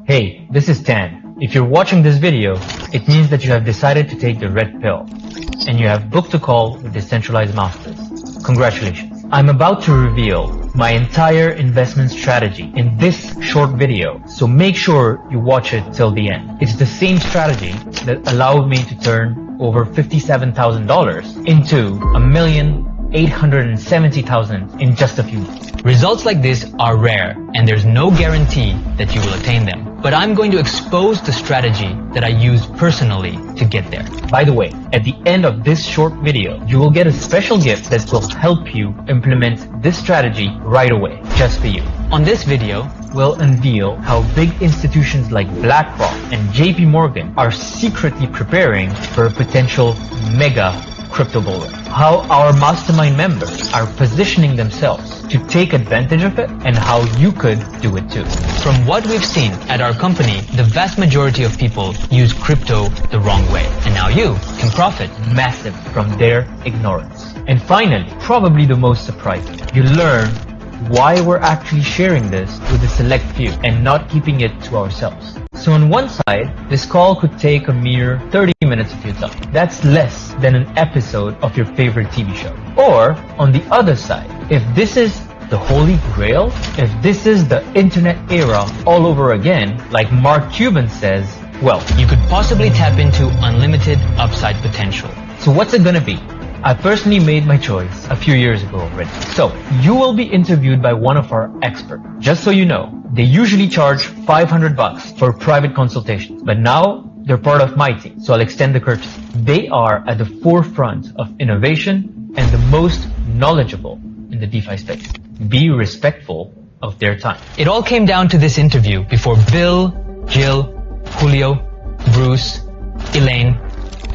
Hey, this is Tan. If you're watching this video, it means that you have decided to take the red pill and you have booked a call with Decentralized Masters. Congratulations. I'm about to reveal my entire investment strategy in this short video, so make sure you watch it till the end. It's the same strategy that allowed me to turn over $57,000 into $1,870,000 in just a few months. Results like this are rare, and there's no guarantee that you will attain them. But I'm going to expose the strategy that I used personally to get there. By the way, at the end of this short video, you will get a special gift that will help you implement this strategy right away, just for you. On this video, we'll unveil how big institutions like BlackRock and JP Morgan are secretly preparing for a potential mega crypto bull run. How our mastermind members are positioning themselves to take advantage of it, and how you could do it too. From what we've seen at our company, the vast majority of people use crypto the wrong way. And now you can profit massive from their ignorance. And finally, probably the most surprising, you learn why we're actually sharing this with a select few and not keeping it to ourselves. So on one side, this call could take a mere 30 minutes of your time. That's less than an episode of your favorite TV show. Or on the other side, if this is the holy grail, if this is the internet era all over again, like Mark Cuban says, well, you could possibly tap into unlimited upside potential. So what's it gonna be? I personally made my choice a few years ago already. So, you will be interviewed by one of our experts. Just so you know, they usually charge $500 for private consultations, but now they're part of my team, so I'll extend the courtesy. They are at the forefront of innovation and the most knowledgeable in the DeFi space. Be respectful of their time. It all came down to this interview before Bill, Jill, Julio, Bruce, Elaine,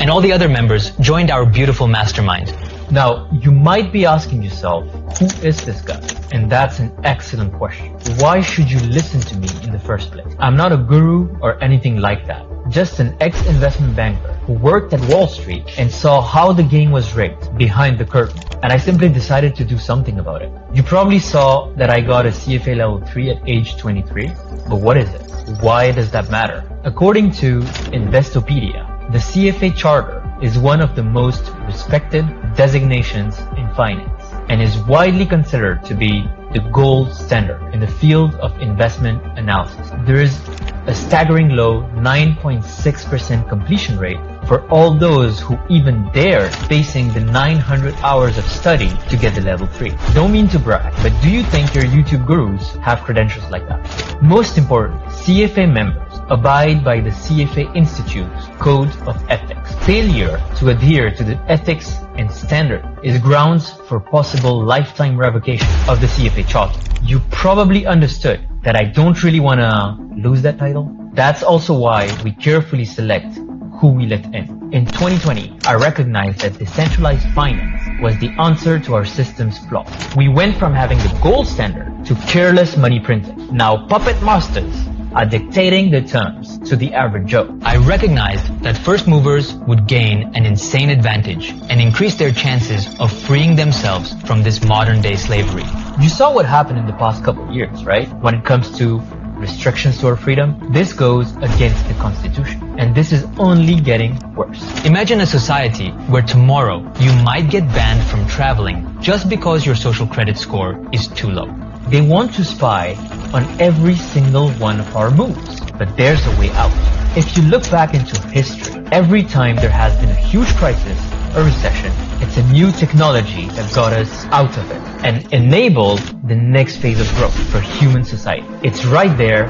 and all the other members joined our beautiful mastermind. Now, you might be asking yourself, who is this guy? And that's an excellent question. Why should you listen to me in the first place? I'm not a guru or anything like that. Just an ex-investment banker who worked at Wall Street and saw how the game was rigged behind the curtain. And I simply decided to do something about it. You probably saw that I got a CFA level 3 at age 23. But what is it? Why does that matter? According to Investopedia, the CFA charter is one of the most respected designations in finance and is widely considered to be the gold standard in the field of investment analysis. There is a staggering low 9.6% completion rate for all those who even dare facing the 900 hours of study to get the level 3. Don't mean to brag, but do you think your YouTube gurus have credentials like that? Most important, CFA members abide by the CFA Institute's Code of Ethics. Failure to adhere to the ethics and standard is grounds for possible lifetime revocation of the CFA charter. You probably understood that I don't really want to lose that title. That's also why we carefully select who we let in. In 2020, I recognized that decentralized finance was the answer to our system's flaws. We went from having the gold standard to careless money printing. Now puppet masters are dictating the terms to the average Joe. I recognized that first movers would gain an insane advantage and increase their chances of freeing themselves from this modern day slavery. You saw what happened in the past couple of years, right? When it comes to restrictions to our freedom, this goes against the Constitution. And this is only getting worse. Imagine a society where tomorrow you might get banned from traveling just because your social credit score is too low. They want to spy on every single one of our moves, but there's a way out. If you look back into history, every time there has been a huge crisis, a recession, it's a new technology that got us out of it and enabled the next phase of growth for human society. It's right there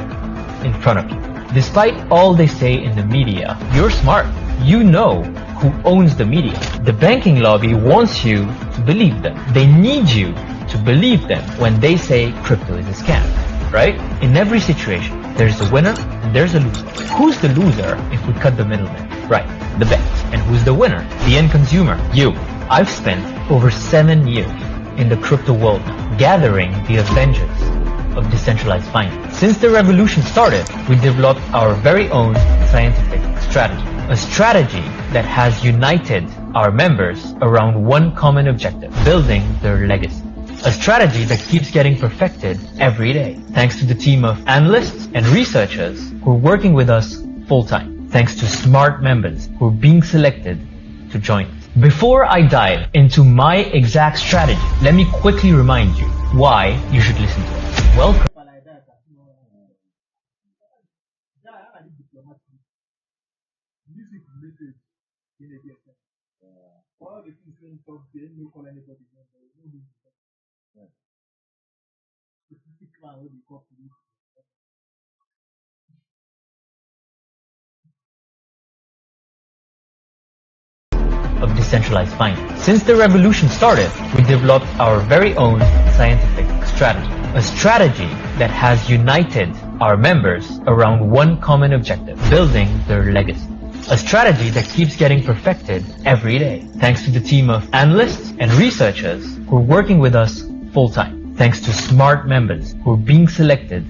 in front of you. Despite all they say in the media, you're smart. You know who owns the media. The banking lobby wants you to believe them. They need you to believe them when they say crypto is a scam, right? In every situation, there's a winner and there's a loser. Who's the loser if we cut the middleman? Right, the bank. And who's the winner? The end consumer, you. I've spent over 7 years in the crypto world gathering the Avengers of decentralized finance. Since the revolution started, we developed our very own scientific strategy. A strategy that has united our members around one common objective, building their legacy. a strategy that keeps getting perfected every day, thanks to the team of analysts and researchers who are working with us full-time, thanks to smart members who are being selected to join us. Before I dive into my exact strategy, let me quickly remind you why you should listen to us. Welcome. Of decentralized finance. Since the revolution started, we developed our very own scientific strategy. A strategy that has united our members around one common objective, building their legacy. A strategy that keeps getting perfected every day, thanks to the team of analysts and researchers who are working with us full-time, thanks to smart members who are being selected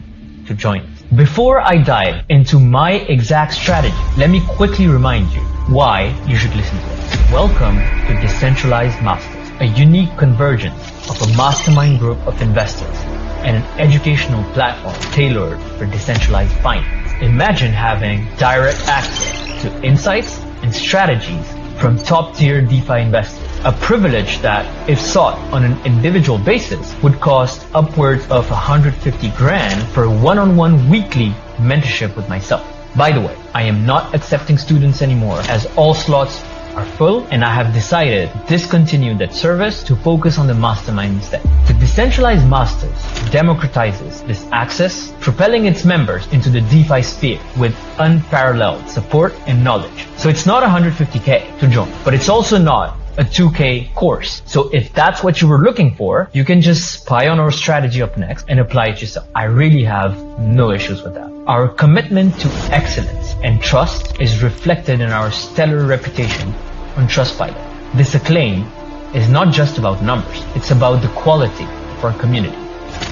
to join us. Before I dive into my exact strategy, let me quickly remind you why you should listen to us. Welcome to Decentralized Masters, a unique convergence of a mastermind group of investors and an educational platform tailored for decentralized finance. Imagine having direct access to insights and strategies from top-tier DeFi investors, a privilege that, if sought on an individual basis, would cost upwards of 150 grand for a one-on-one weekly mentorship with myself. By the way, I am not accepting students anymore, as all slots are full, and I have decided to discontinue that service to focus on the mastermind instead. The Decentralized Masters democratizes this access, propelling its members into the DeFi sphere with unparalleled support and knowledge. So it's not 150k to join, but it's also not a 2k course. So if that's what you were looking for, you can just spy on our strategy up next and apply it yourself. I really have no issues with that. Our commitment to excellence and trust is reflected in our stellar reputation on Trustpilot. This acclaim is not just about numbers, it's about the quality of our community.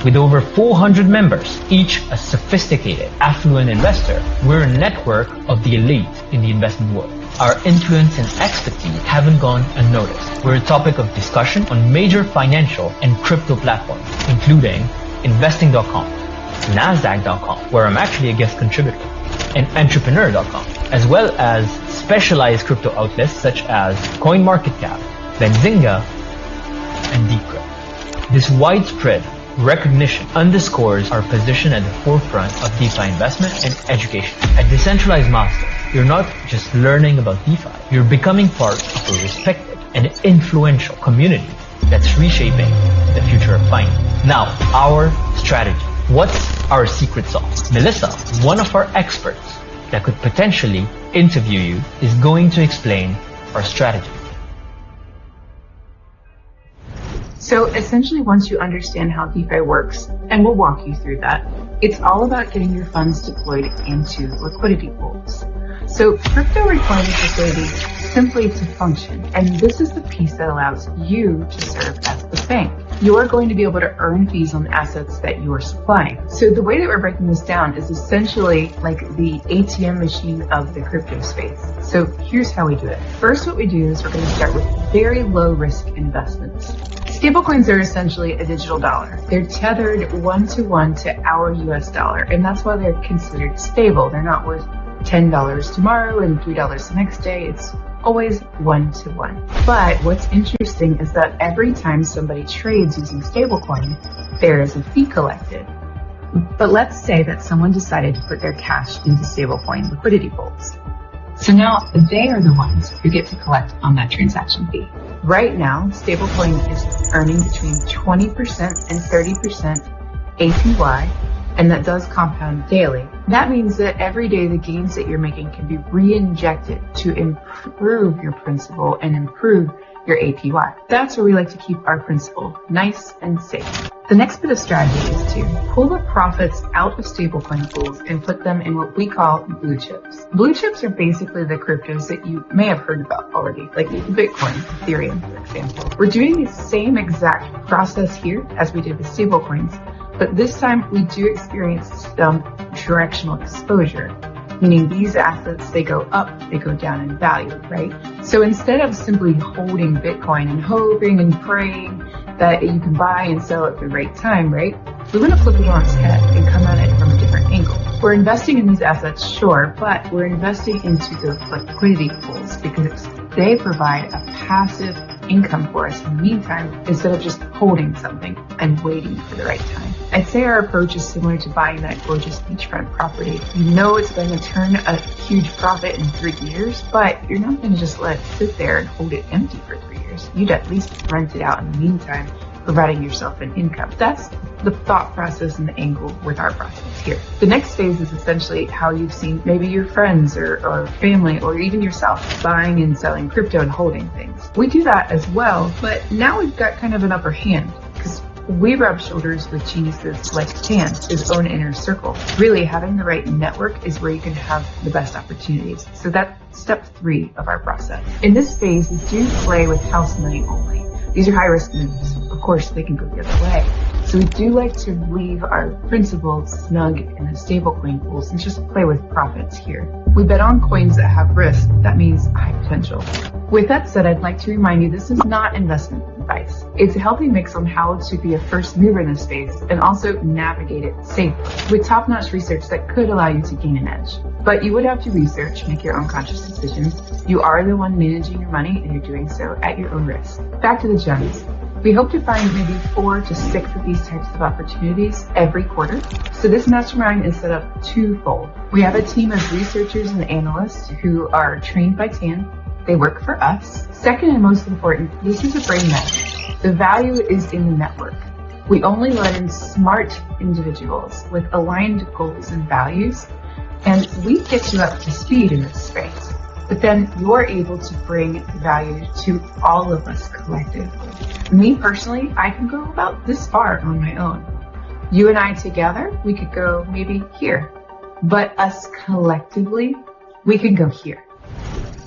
With over 400 members, each a sophisticated, affluent investor, we're a network of the elite in the investment world. Our influence and expertise haven't gone unnoticed. We're a topic of discussion on major financial and crypto platforms, including investing.com, nasdaq.com, where I'm actually a guest contributor, and entrepreneur.com, as well as specialized crypto outlets such as CoinMarketCap, Benzinga, and Decrypt. This widespread recognition underscores our position at the forefront of DeFi investment and education. At Decentralized Masters, you're not just learning about DeFi, you're becoming part of a respected and influential community that's reshaping the future of finance. Now, our strategy. What's our secret sauce? Melissa, one of our experts that could potentially interview you, is going to explain our strategy. So essentially, once you understand how DeFi works, and we'll walk you through that, it's all about getting your funds deployed into liquidity pools. So crypto requires liquidity simply to function, and this is the piece that allows you to serve as the bank. You are going to be able to earn fees on the assets that you are supplying. So the way that we're breaking this down is essentially like the ATM machine of the crypto space. So here's how we do it. First, what we do is we're going to start with very low risk investments. Stablecoins are essentially a digital dollar. They're tethered one-to-one to our US dollar, and that's why they're considered stable. They're not worth $10 tomorrow and $3 the next day. It's always one-to-one. But what's interesting is that every time somebody trades using stablecoin, there is a fee collected. But let's say that someone decided to put their cash into stablecoin liquidity pools. So now they are the ones who get to collect on that transaction fee. Right now, stablecoin is earning between 20% and 30% APY, and that does compound daily. That means that every day the gains that you're making can be re-injected to improve your principal and improve your APY. That's where we like to keep our principal nice and safe. The next bit of strategy is to pull the profits out of stablecoin pools and put them in what we call blue chips. Blue chips are basically the cryptos that you may have heard about already, like Bitcoin, Ethereum, for example. We're doing the same exact process here as we did with stablecoins, but this time we do experience some directional exposure, meaning these assets, they go up, they go down in value, right? So instead of simply holding Bitcoin and hoping and praying that you can buy and sell at the right time, right? We want to flip it on its head and come at it from a different angle. We're investing in these assets, sure, but we're investing into the liquidity pools because they provide a passive income for us in the meantime instead of just holding something and waiting for the right time. I'd say our approach is similar to buying that gorgeous beachfront property. You know it's going to turn a huge profit in 3 years, but you're not going to just let it sit there and hold it empty for 3 years. You'd at least rent it out in the meantime, providing yourself an income. That's the thought process and the angle with our process here. The next phase is essentially how you've seen maybe your friends or family or even yourself buying and selling crypto and holding things. We do that as well, but now we've got kind of an upper hand because we rub shoulders with geniuses like Tan, his own inner circle. Really, having the right network is where you can have the best opportunities. So that's step 3 of our process. In this phase, we do play with house money only. These are high-risk moves. Of course, they can go the other way. So we do like to leave our principal snug in the stablecoin pools and just play with profits here. We bet on coins that have risk. That means high potential. With that said, I'd like to remind you this is not investment advice. It's a healthy mix on how to be a first mover in this space and also navigate it safely with top-notch research that could allow you to gain an edge. But you would have to research, make your own conscious decisions. You are the one managing your money and you're doing so at your own risk. Back to the gems. We hope to find maybe 4 to 6 of these types of opportunities every quarter. So this mastermind is set up twofold. We have a team of researchers and analysts who are trained by Tan. They work for us. Second and most important, this is a brain net. The value is in the network. We only let in smart individuals with aligned goals and values, and we get you up to speed in this space. But then you're able to bring value to all of us collectively. Me personally, I can go about this far on my own. You and I together, we could go maybe here. But us collectively, we can go here.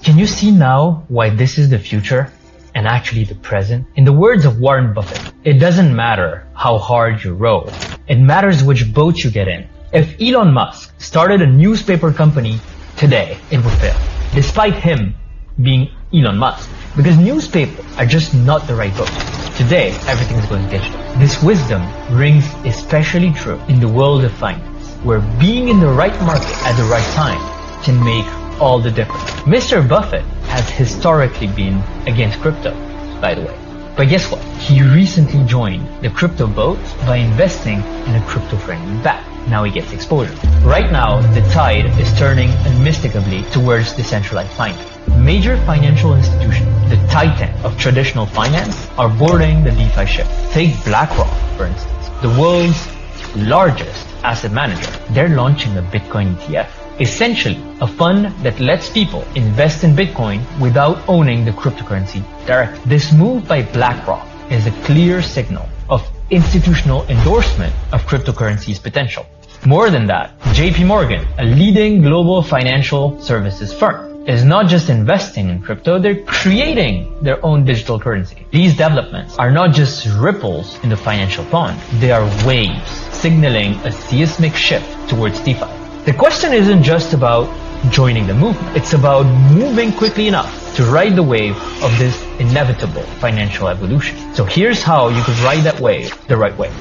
Can you see now why this is the future and actually the present? In the words of Warren Buffett, it doesn't matter how hard you row. It matters which boat you get in. If Elon Musk started a newspaper company today, it would fail. Despite him being Elon Musk, because newspapers are just not the right boat. Today, everything is going digital. This wisdom rings especially true in the world of finance, where being in the right market at the right time can make all the difference. Mr. Buffett has historically been against crypto, by the way. But guess what? He recently joined the crypto boat by investing in a crypto-friendly back. Now he gets exposure. Right now, the tide is turning unmistakably towards decentralized finance. Major financial institutions, the titan of traditional finance, are boarding the DeFi ship. Take BlackRock, for instance, the world's largest asset manager. They're launching a Bitcoin ETF. Essentially, a fund that lets people invest in Bitcoin without owning the cryptocurrency directly. This move by BlackRock is a clear signal of institutional endorsement of cryptocurrency's potential. More than that, JP Morgan, a leading global financial services firm, is not just investing in crypto, they're creating their own digital currency. These developments are not just ripples in the financial pond, they are waves signaling a seismic shift towards DeFi. The question isn't just about joining the movement, it's about moving quickly enough to ride the wave of this inevitable financial evolution. So here's how you could ride that wave the right way.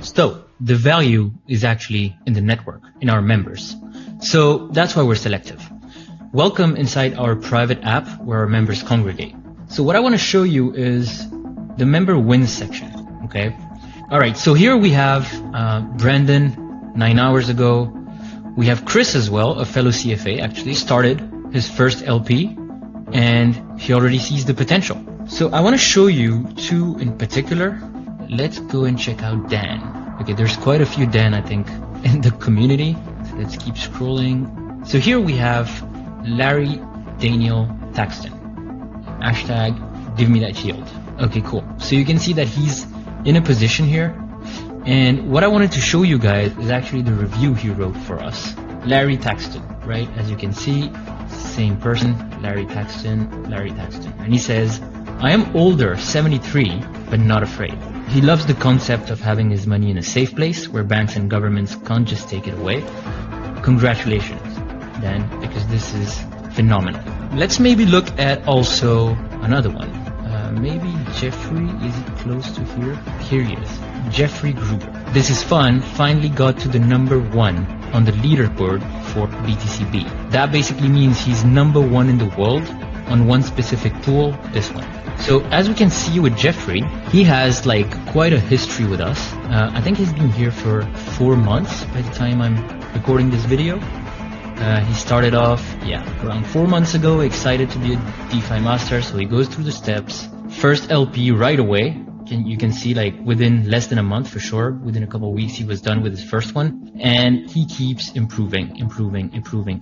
So the value is actually in the network, in our members. So that's why we're selective. Welcome inside our private app where our members congregate. So what I want to show you is the member wins section, okay? All right, so here we have Brandon 9 hours ago. We have Chris as well, a fellow CFA, actually started his first LP and he already sees the potential. So I want to show you 2 in particular. Let's go and check out Dan. Okay, there's quite a few Dan, I think, in the community. So let's keep scrolling. So here we have Larry Daniel Taxton. Hashtag give me that yield. Okay, cool. So you can see that he's in a position here. And what I wanted to show you guys is actually the review he wrote for us. Larry Taxton, right? As you can see, same person, Larry Taxton. And he says, I am older, 73, but not afraid. He loves the concept of having his money in a safe place where banks and governments can't just take it away. Congratulations, Dan, because this is phenomenal. Let's maybe look at also another one. maybe Jeffrey, is it close to here? Here he is, Jeffrey Gruber. This is fun, finally got to the number 1 on the leaderboard for BTCB. That basically means he's number 1 in the world on one specific pool, this one. So as we can see with Jeffrey, he has like quite a history with us. I think he's been here for 4 months by the time I'm recording this video. He started off, around 4 months ago, excited to be a DeFi master, so he goes through the steps. First LP right away. You can see like within less than a month for sure, within a couple of weeks he was done with his first one. And he keeps improving,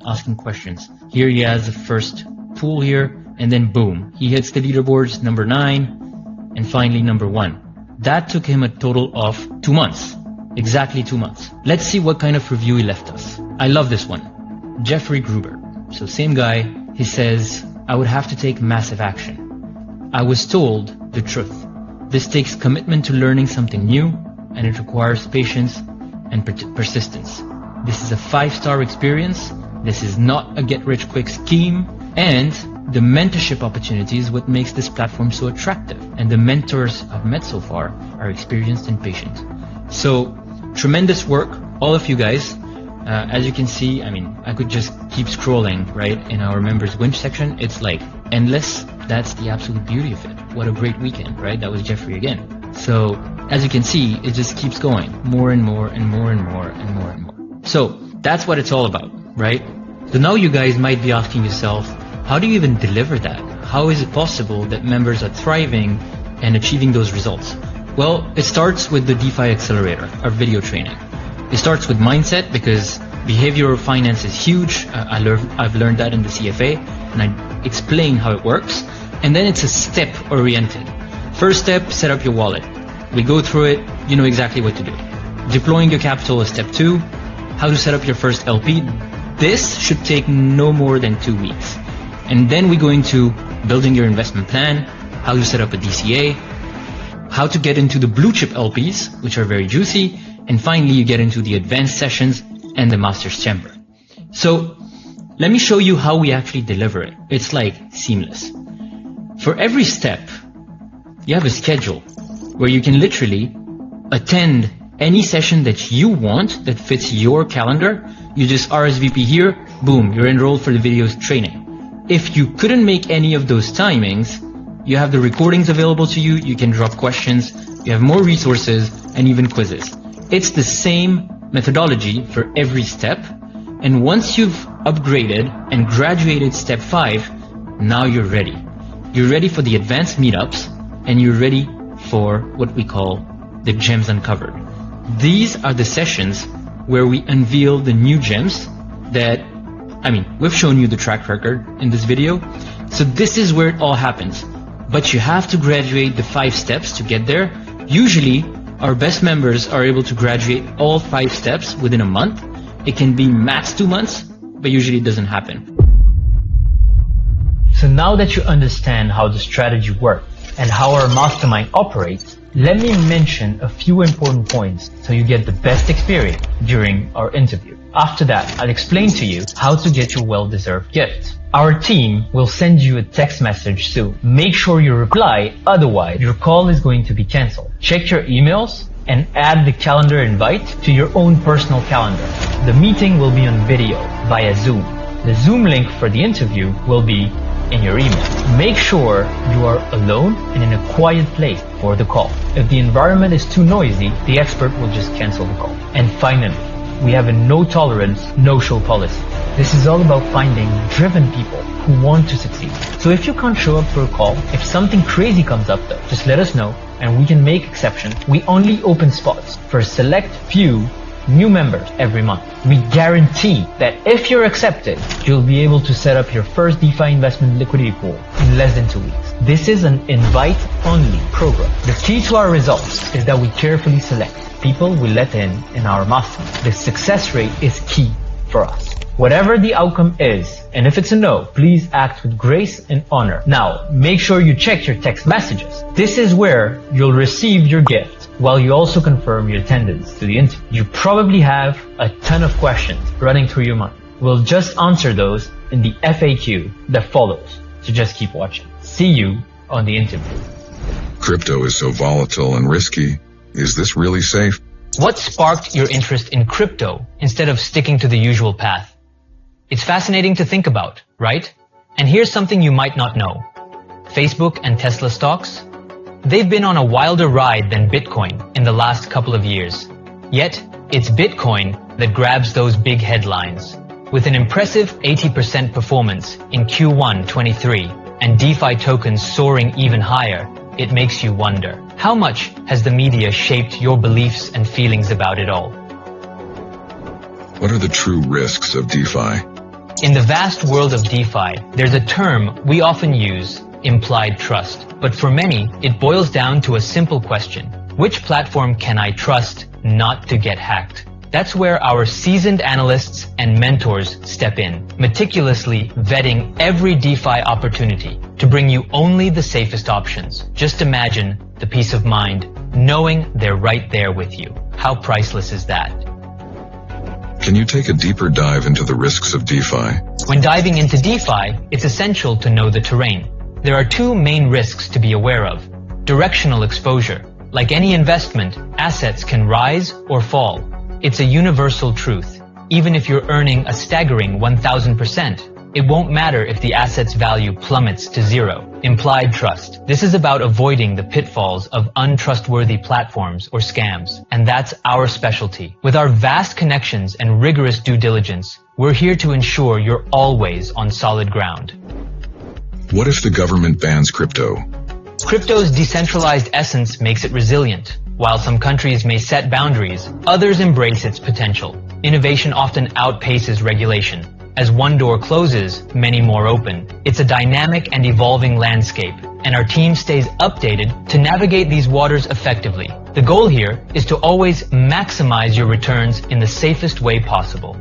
asking questions. Here he has the first pool here, and then boom, he hits the leaderboards number 9 and finally number 1. That took him a total of 2 months. Exactly 2 months. Let's see what kind of review he left us. I love this one. Jeffrey Gruber. So same guy. He says, I would have to take massive action. I was told the truth. This takes commitment to learning something new, and it requires patience and persistence. This is a 5-star experience. This is not a get-rich-quick scheme. And the mentorship opportunity is what makes this platform so attractive. And the mentors I've met so far are experienced and patient. So, tremendous work, all of you guys. As you can see, I mean, I could just keep scrolling, right? In our members winch section, it's like endless. That's the absolute beauty of it. What a great weekend, right? That was Jeffrey again. So, as you can see, it just keeps going. More and more and more and more and more and more. So, that's what it's all about, right? So now you guys might be asking yourself, how do you even deliver that? How is it possible that members are thriving and achieving those results? Well, it starts with the DeFi Accelerator, our video training. It starts with mindset because behavioral finance is huge. I've learned that in the CFA, and I explain how it works. And then it's a step-oriented. First step, set up your wallet. We go through it, you know exactly what to do. Deploying your capital is step 2. How to set up your first LP. This should take no more than 2 weeks. And then we go into building your investment plan, how to set up a DCA, how to get into the blue chip LPs, which are very juicy, and finally you get into the advanced sessions and the master's chamber. So let me show you how we actually deliver it. It's like seamless. For every step, you have a schedule where you can literally attend any session that you want that fits your calendar. You just RSVP here, boom, you're enrolled for the videos training. If you couldn't make any of those timings, you have the recordings available to you, you can drop questions, you have more resources, and even quizzes. It's the same methodology for every step, and once you've upgraded and graduated step 5, now you're ready. You're ready for the advanced meetups, and you're ready for what we call the gems uncovered. These are the sessions where we unveil the new gems that, we've shown you the track record in this video. So this is where it all happens. But you have to graduate the 5 steps to get there. Usually, our best members are able to graduate all 5 steps within a month. It can be max 2 months, but usually it doesn't happen. So now that you understand how the strategy works and how our mastermind operates, let me mention a few important points so you get the best experience during our interview. After that, I'll explain to you how to get your well-deserved gift. Our team will send you a text message soon. Make sure you reply, otherwise your call is going to be cancelled. Check your emails and add the calendar invite to your own personal calendar. The meeting will be on video via Zoom. The Zoom link for the interview will be in your email. Make sure you are alone and in a quiet place for the call. If the environment is too noisy, the expert will just cancel the call. And finally, we have a no tolerance, no show policy. This is all about finding driven people who want to succeed. So if you can't show up for a call, if something crazy comes up though, just let us know and we can make exceptions. We only open spots for a select few new members every month. We guarantee that if you're accepted, you'll be able to set up your first DeFi investment liquidity pool in less than 2 weeks. This is an invite-only program. The key to our results is that we carefully select people we let in our mastermind. The success rate is key for us. Whatever the outcome is, and if it's a no, please act with grace and honor. Now, make sure you check your text messages. This is where you'll receive your gift while you also confirm your attendance to the interview. You probably have a ton of questions running through your mind. We'll just answer those in the FAQ that follows, so just keep watching. See you on the internet. Crypto is so volatile and risky. Is this really safe? What sparked your interest in crypto instead of sticking to the usual path? It's fascinating to think about, right? And here's something you might not know. Facebook and Tesla stocks? They've been on a wilder ride than Bitcoin in the last couple of years. Yet, it's Bitcoin that grabs those big headlines. With an impressive 80% performance in Q1 23 and DeFi tokens soaring even higher, it makes you wonder, how much has the media shaped your beliefs and feelings about it all? What are the true risks of DeFi? In the vast world of DeFi, there's a term we often use, implied trust. But for many, it boils down to a simple question. Which platform can I trust not to get hacked? That's where our seasoned analysts and mentors step in, meticulously vetting every DeFi opportunity to bring you only the safest options. Just imagine the peace of mind, knowing they're right there with you. How priceless is that? Can you take a deeper dive into the risks of DeFi? When diving into DeFi, it's essential to know the terrain. There are two main risks to be aware of. Directional exposure. Like any investment, assets can rise or fall. It's a universal truth. Even if you're earning a staggering 1,000%, it won't matter if the asset's value plummets to zero. Implied trust. This is about avoiding the pitfalls of untrustworthy platforms or scams, and that's our specialty. With our vast connections and rigorous due diligence, we're here to ensure you're always on solid ground. What if the government bans crypto? Crypto's decentralized essence makes it resilient. While some countries may set boundaries, others embrace its potential. Innovation often outpaces regulation. As one door closes, many more open. It's a dynamic and evolving landscape, and our team stays updated to navigate these waters effectively. The goal here is to always maximize your returns in the safest way possible.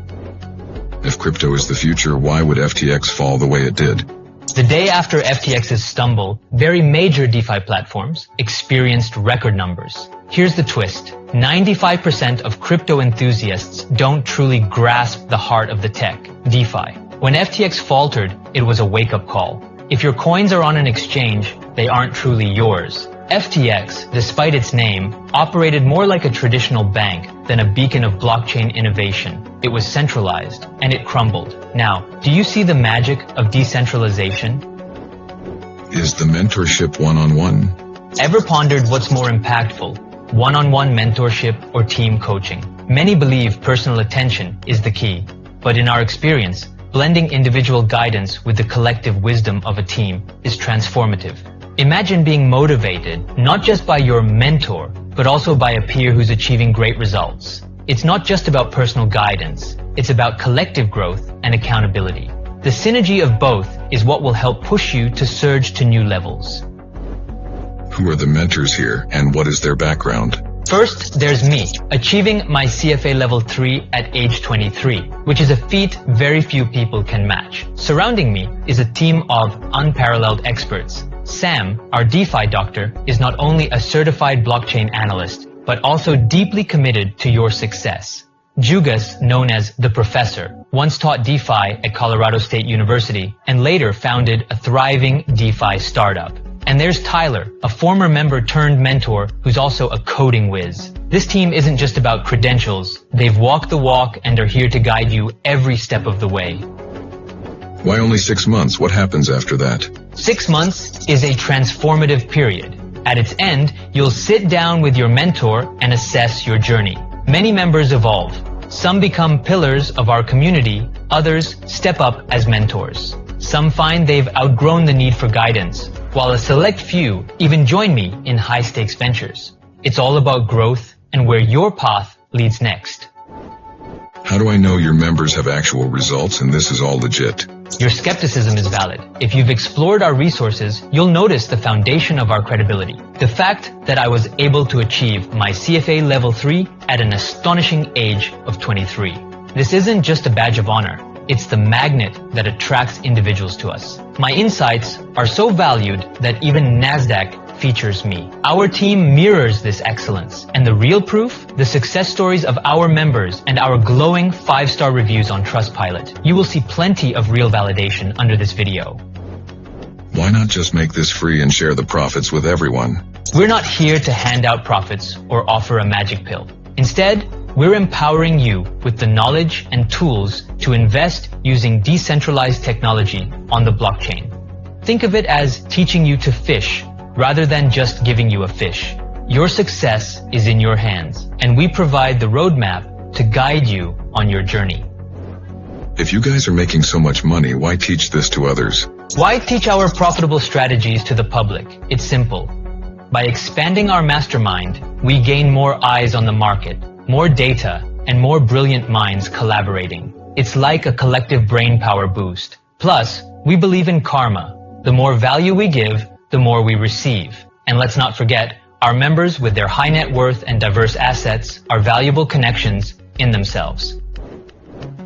If crypto is the future, why would FTX fall the way it did? The day after FTX's stumble, very major DeFi platforms experienced record numbers. Here's the twist. 95% of crypto enthusiasts don't truly grasp the heart of the tech, DeFi. When FTX faltered, it was a wake-up call. If your coins are on an exchange, they aren't truly yours. FTX, despite its name, operated more like a traditional bank than a beacon of blockchain innovation. It was centralized, and it crumbled. Now, do you see the magic of decentralization? Is the mentorship one-on-one? Ever pondered what's more impactful? One-on-one mentorship or team coaching? Many believe personal attention is the key, but in our experience, blending individual guidance with the collective wisdom of a team is transformative. Imagine being motivated not just by your mentor, but also by a peer who's achieving great results. It's not just about personal guidance, it's about collective growth and accountability. The synergy of both is what will help push you to surge to new levels. Who are the mentors here, and what is their background? First, there's me, achieving my CFA level 3 at age 23, which is a feat very few people can match. Surrounding me is a team of unparalleled experts. Sam, our DeFi doctor, is not only a certified blockchain analyst, but also deeply committed to your success. Jugas, known as the Professor, once taught DeFi at Colorado State University and later founded a thriving DeFi startup. And there's Tyler, a former member turned mentor who's also a coding whiz. This team isn't just about credentials. They've walked the walk and are here to guide you every step of the way. Why only 6 months? What happens after that? 6 months is a transformative period. At its end, you'll sit down with your mentor and assess your journey. Many members evolve. Some become pillars of our community, others step up as mentors. Some find they've outgrown the need for guidance, while a select few even join me in high-stakes ventures. It's all about growth and where your path leads next. How do I know your members have actual results and this is all legit? Your skepticism is valid. If you've explored our resources, you'll notice the foundation of our credibility. The fact that I was able to achieve my CFA level 3 at an astonishing age of 23. This isn't just a badge of honor. It's the magnet that attracts individuals to us. My insights are so valued that even NASDAQ features me. Our team mirrors this excellence, and the real proof? The success stories of our members and our glowing 5-star reviews on Trustpilot. You will see plenty of real validation under this video. Why not just make this free and share the profits with everyone? We're not here to hand out profits or offer a magic pill. Instead, we're empowering you with the knowledge and tools to invest using decentralized technology on the blockchain. Think of it as teaching you to fish rather than just giving you a fish. Your success is in your hands, and we provide the roadmap to guide you on your journey. If you guys are making so much money, why teach this to others? Why teach our profitable strategies to the public? It's simple. By expanding our mastermind, we gain more eyes on the market, more data, and more brilliant minds collaborating. It's like a collective brainpower boost. Plus, we believe in karma. The more value we give, the more we receive. And let's not forget, our members with their high net worth and diverse assets are valuable connections in themselves.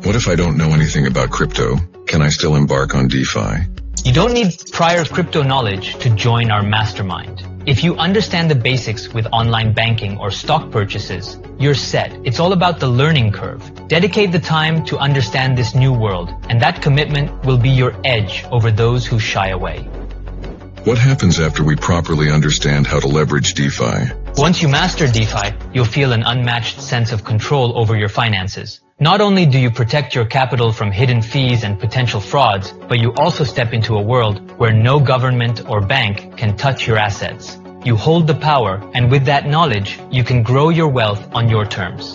What if I don't know anything about crypto? Can I still embark on DeFi? You don't need prior crypto knowledge to join our mastermind. If you understand the basics with online banking or stock purchases, you're set. It's all about the learning curve. Dedicate the time to understand this new world, and that commitment will be your edge over those who shy away. What happens after we properly understand how to leverage DeFi? Once you master DeFi, you'll feel an unmatched sense of control over your finances. Not only do you protect your capital from hidden fees and potential frauds, but you also step into a world where no government or bank can touch your assets. You hold the power, and with that knowledge, you can grow your wealth on your terms.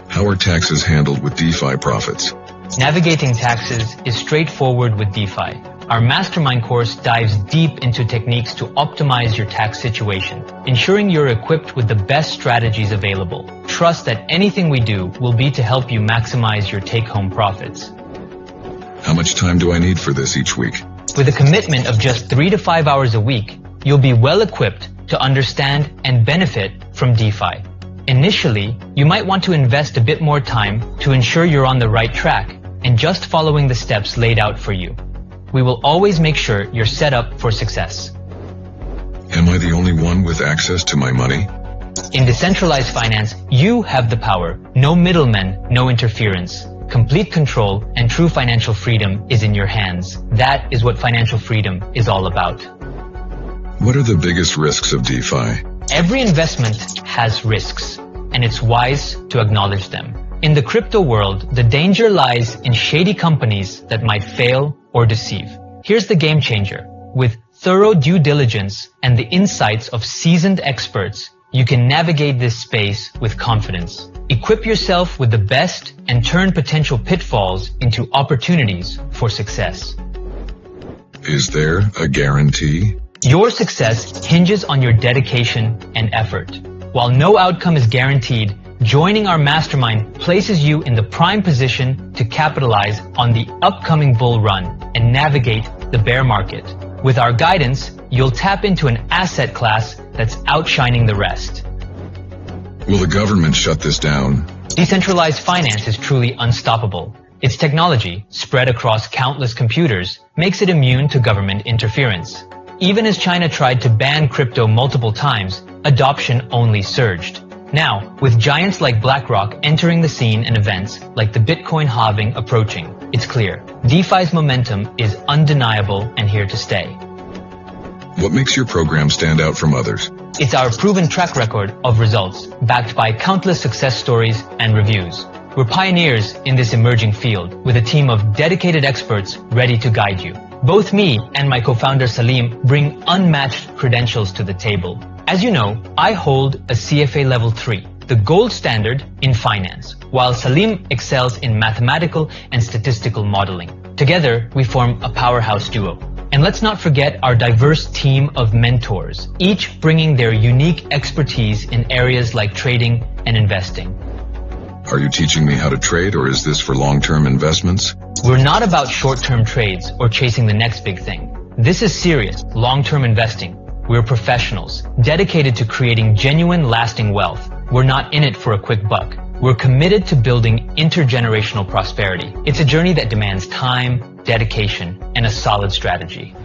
How are taxes handled with DeFi profits? Navigating taxes is straightforward with DeFi. Our mastermind course dives deep into techniques to optimize your tax situation, ensuring you're equipped with the best strategies available. Trust that anything we do will be to help you maximize your take-home profits. How much time do I need for this each week? With a commitment of just 3 to 5 hours a week, you'll be well equipped to understand and benefit from DeFi. Initially, you might want to invest a bit more time to ensure you're on the right track and just following the steps laid out for you. We will always make sure you're set up for success. Am I the only one with access to my money? In decentralized finance, you have the power. No middlemen, no interference. Complete control and true financial freedom is in your hands. That is what financial freedom is all about. What are the biggest risks of DeFi? Every investment has risks, and it's wise to acknowledge them. In the crypto world, the danger lies in shady companies that might fail or deceive. Here's the game changer. With thorough due diligence and the insights of seasoned experts, you can navigate this space with confidence. Equip yourself with the best and turn potential pitfalls into opportunities for success. Is there a guarantee? Your success hinges on your dedication and effort. While no outcome is guaranteed, joining our mastermind places you in the prime position to capitalize on the upcoming bull run and navigate the bear market. With our guidance, you'll tap into an asset class that's outshining the rest. Will the government shut this down? Decentralized finance is truly unstoppable. Its technology, spread across countless computers, makes it immune to government interference. Even as China tried to ban crypto multiple times, adoption only surged. Now, with giants like BlackRock entering the scene and events like the Bitcoin halving approaching, it's clear. DeFi's momentum is undeniable and here to stay. What makes your program stand out from others? It's our proven track record of results, backed by countless success stories and reviews. We're pioneers in this emerging field, with a team of dedicated experts ready to guide you. Both me and my co-founder Salim bring unmatched credentials to the table. As you know, I hold a CFA Level 3, the gold standard in finance, while Salim excels in mathematical and statistical modeling. Together, we form a powerhouse duo. And let's not forget our diverse team of mentors, each bringing their unique expertise in areas like trading and investing. Are you teaching me how to trade, or is this for long-term investments? We're not about short-term trades or chasing the next big thing. This is serious, long-term investing. We're professionals, dedicated to creating genuine, lasting wealth. We're not in it for a quick buck. We're committed to building intergenerational prosperity. It's a journey that demands time, dedication, and a solid strategy.